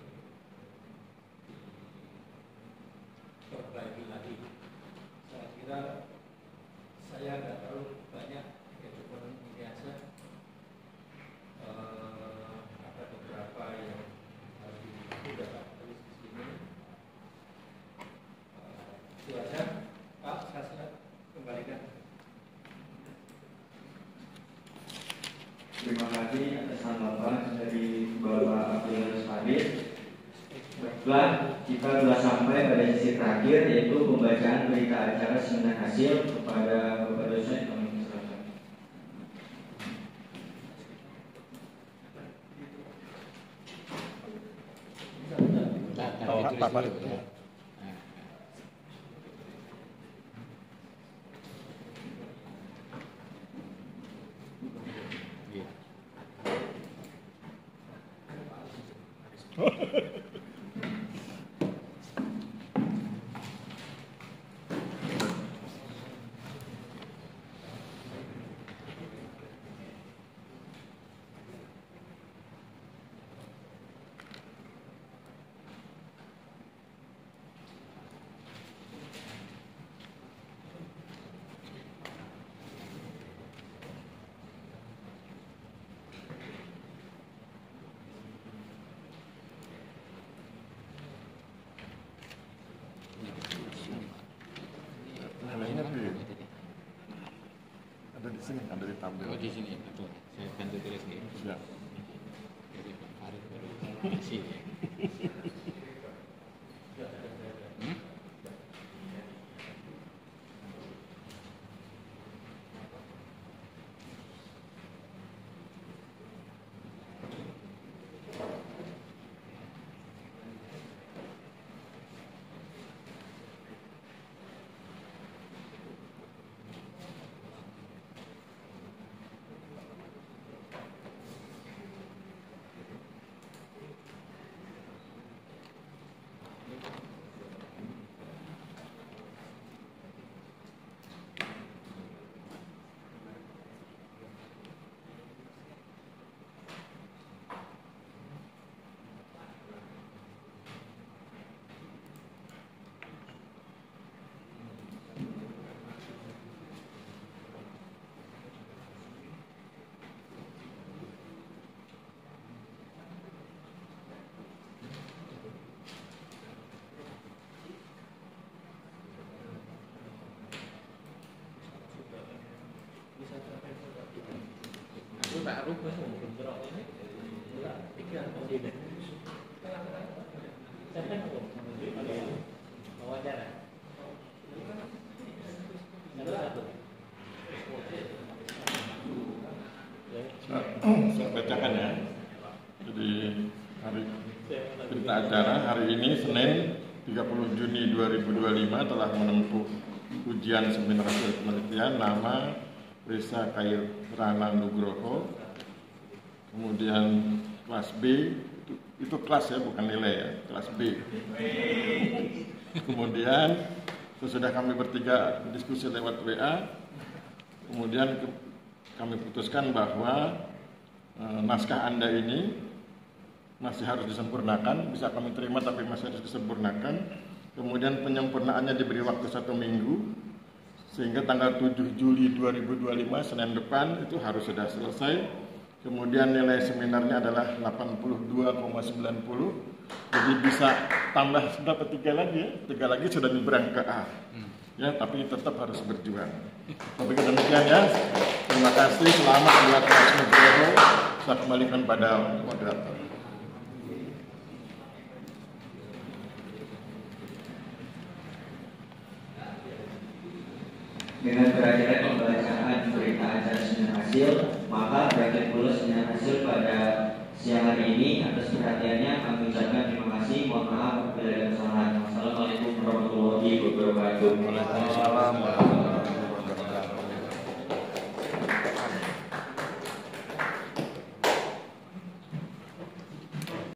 Speaker 6: diperbaiki lagi. Saya kira saya nggak terlalu banyak ya cuma ini aja. Ada beberapa yang harus sudah tulis di sini. Itu aja. Pak, saya kembalikan.
Speaker 1: Terima kasih atas tanggapan dari Bapak Abdul Haris Farid. Baiklah, kita telah sampai pada sesi terakhir yaitu pembacaan berita acara seminar hasil kepada Bapak dosen. Kami silakan.
Speaker 3: Pak Farid. Ada di sini, ada ditampil.
Speaker 5: Oh di sini betul. Saya bantu tulis nih.
Speaker 3: Ya.
Speaker 5: Jadi Pak Farid baru kasih.
Speaker 3: Saya bacakan ya. Jadi hari berita acara hari ini Senin 30 Juni 2025 telah menempuh ujian seminar hasil penelitian nama Risa Kairana Nugroho. Kemudian kelas B itu kelas ya, bukan nilai ya, kelas B. Kemudian sesudah kami bertiga diskusi lewat WA, kemudian kami putuskan bahwa naskah Anda ini masih harus disempurnakan, bisa kami terima tapi masih harus disempurnakan. Kemudian penyempurnaannya diberi waktu 1 minggu, sehingga tanggal 7 Juli 2025 Senin depan itu harus sudah selesai. Kemudian nilai seminarnya adalah 82,90. Jadi bisa tambah dapat 3 lagi ya, 3 lagi sudah nyebrang ke A. Ya, tapi tetap harus berjuang. Tapi demikian ya. Terima kasih, selamat buat Mas Nugroho. Saya kembalikan pada moderator.
Speaker 1: Dengan berakhirnya pembacaan berita acara seminar hasil, maka berakhir pula seminar hasil pada siang hari ini. Atas perhatiannya kami ucapkan terima kasih. Mohon maaf apabila ada kesalahan. Wassalamualaikum warahmatullahi wabarakatuh.